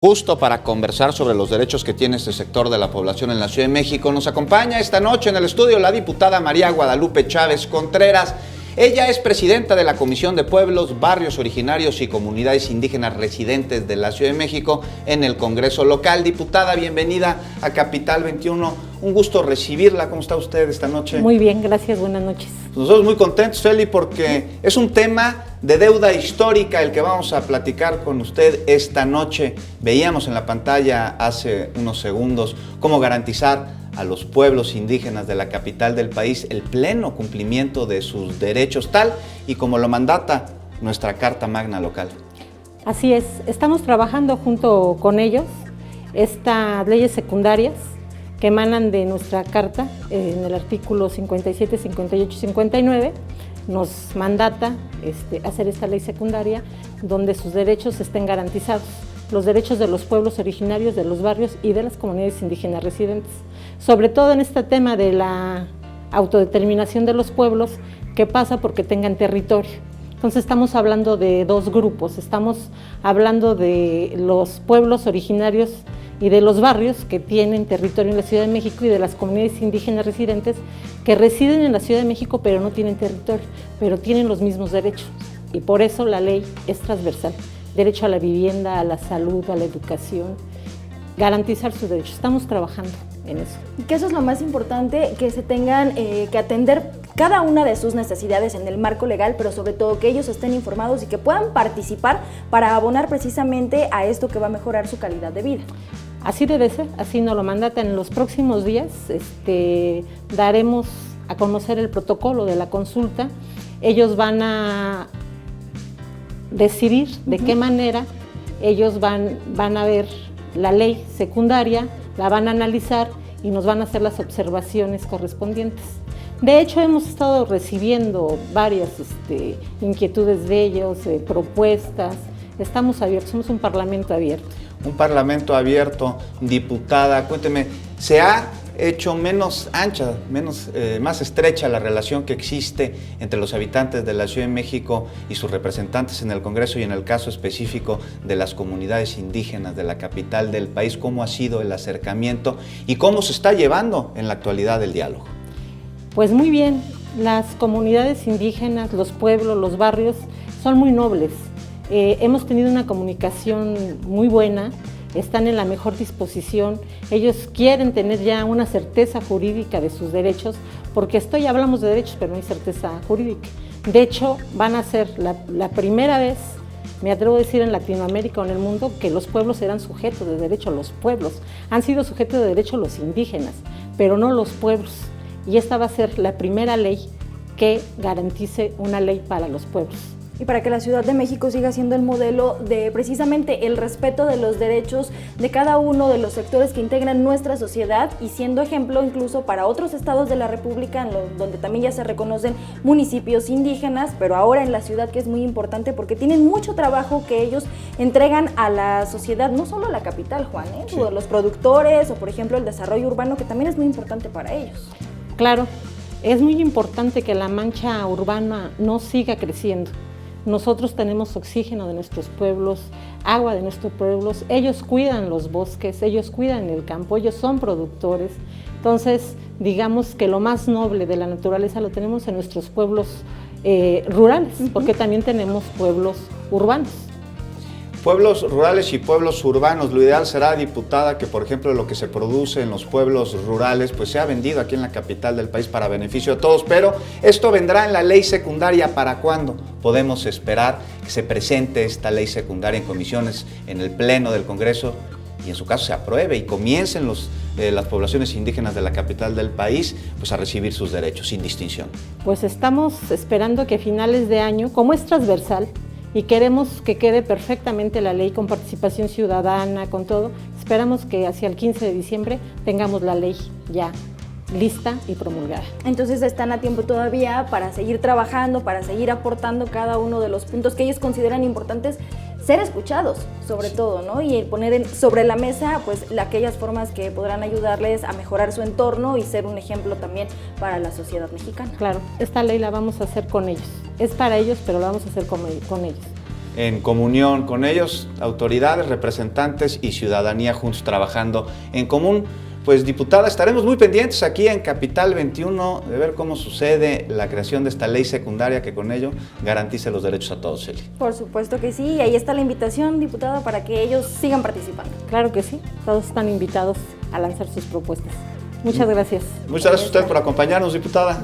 Justo para conversar sobre los derechos que tiene este sector de la población en la Ciudad de México, nos acompaña esta noche en el estudio la diputada María Guadalupe Chávez Contreras. Ella es presidenta de la Comisión de Pueblos, Barrios Originarios y Comunidades Indígenas Residentes de la Ciudad de México en el Congreso local. Diputada, bienvenida a Capital 21. Un gusto recibirla. ¿Cómo está usted esta noche? Muy bien, gracias. Buenas noches. Nosotros muy contentos, Feli, porque es un tema de deuda histórica el que vamos a platicar con usted esta noche. Veíamos en la pantalla hace unos segundos cómo garantizar a los pueblos indígenas de la capital del país el pleno cumplimiento de sus derechos, tal y como lo mandata nuestra Carta Magna local. Así es, estamos trabajando junto con ellos estas leyes secundarias que emanan de nuestra Carta, en el artículo 57, 58 y 59, nos mandata hacer esta ley secundaria donde sus derechos estén garantizados, los derechos de los pueblos originarios, de los barrios y de las comunidades indígenas residentes, sobre todo en este tema de la autodeterminación de los pueblos, que pasa porque tengan territorio. Entonces estamos hablando de dos grupos, estamos hablando de los pueblos originarios y de los barrios que tienen territorio en la Ciudad de México y de las comunidades indígenas residentes que residen en la Ciudad de México pero no tienen territorio, pero tienen los mismos derechos. Y por eso la ley es transversal. Derecho a la vivienda, a la salud, a la educación, garantizar sus derechos. Estamos trabajando en eso. Y que eso es lo más importante, que se tengan que atender cada una de sus necesidades en el marco legal, pero sobre todo que ellos estén informados y que puedan participar para abonar precisamente a esto que va a mejorar su calidad de vida. Así debe ser, así nos lo mandatan. En los próximos días daremos a conocer el protocolo de la consulta. Ellos van a decidir de qué manera ellos van a ver la ley secundaria, la van a analizar y nos van a hacer las observaciones correspondientes. De hecho, hemos estado recibiendo varias inquietudes de ellos, propuestas. Estamos abiertos, somos un parlamento abierto. Un parlamento abierto, diputada, cuénteme, ¿se ha hecho menos ancha, más estrecha la relación que existe entre los habitantes de la Ciudad de México y sus representantes en el Congreso y en el caso específico de las comunidades indígenas de la capital del país? ¿Cómo ha sido el acercamiento y cómo se está llevando en la actualidad el diálogo? Pues muy bien, las comunidades indígenas, los pueblos, los barrios son muy nobles. Hemos tenido una comunicación muy buena, están en la mejor disposición, ellos quieren tener ya una certeza jurídica de sus derechos, porque hablamos de derechos, pero no hay certeza jurídica. De hecho, van a ser la primera vez, me atrevo a decir, en Latinoamérica o en el mundo, que los pueblos serán sujetos de derecho. Los pueblos han sido sujetos de derecho los indígenas, pero no los pueblos. Y esta va a ser la primera ley que garantice una ley para los pueblos. Y para que la Ciudad de México siga siendo el modelo de precisamente el respeto de los derechos de cada uno de los sectores que integran nuestra sociedad y siendo ejemplo incluso para otros estados de la República, donde también ya se reconocen municipios indígenas, pero ahora en la ciudad, que es muy importante porque tienen mucho trabajo que ellos entregan a la sociedad, no solo a la capital, Juan, sí. Los productores o por ejemplo el desarrollo urbano, que también es muy importante para ellos. Claro, es muy importante que la mancha urbana no siga creciendo. Nosotros tenemos oxígeno de nuestros pueblos, agua de nuestros pueblos, ellos cuidan los bosques, ellos cuidan el campo, ellos son productores. Entonces, digamos que lo más noble de la naturaleza lo tenemos en nuestros pueblos rurales, porque también tenemos pueblos urbanos. Pueblos rurales y pueblos urbanos, lo ideal será, diputada, que por ejemplo lo que se produce en los pueblos rurales pues sea vendido aquí en la capital del país para beneficio de todos, pero esto vendrá en la ley secundaria. ¿Para cuándo podemos esperar que se presente esta ley secundaria en comisiones, en el pleno del Congreso y en su caso se apruebe y comiencen las poblaciones indígenas de la capital del país pues a recibir sus derechos sin distinción? Pues estamos esperando que a finales de año, como es transversal, y queremos que quede perfectamente la ley con participación ciudadana, con todo. Esperamos que hacia el 15 de diciembre tengamos la ley ya lista y promulgada. Entonces están a tiempo todavía para seguir trabajando, para seguir aportando cada uno de los puntos que ellos consideran importantes, ser escuchados sobre todo, ¿no? Y poner sobre la mesa pues aquellas formas que podrán ayudarles a mejorar su entorno y ser un ejemplo también para la sociedad mexicana. Claro, esta ley la vamos a hacer con ellos. Es para ellos, pero la vamos a hacer con ellos. en comunión con ellos, autoridades, representantes y ciudadanía juntos trabajando en común. Pues diputada, estaremos muy pendientes aquí en Capital 21 de ver cómo sucede la creación de esta ley secundaria que con ello garantice los derechos a todos, Eli. Por supuesto que sí, y ahí está la invitación, diputada, para que ellos sigan participando. Claro que sí, todos están invitados a lanzar sus propuestas. Muchas gracias. Muchas gracias a usted por acompañarnos, diputada.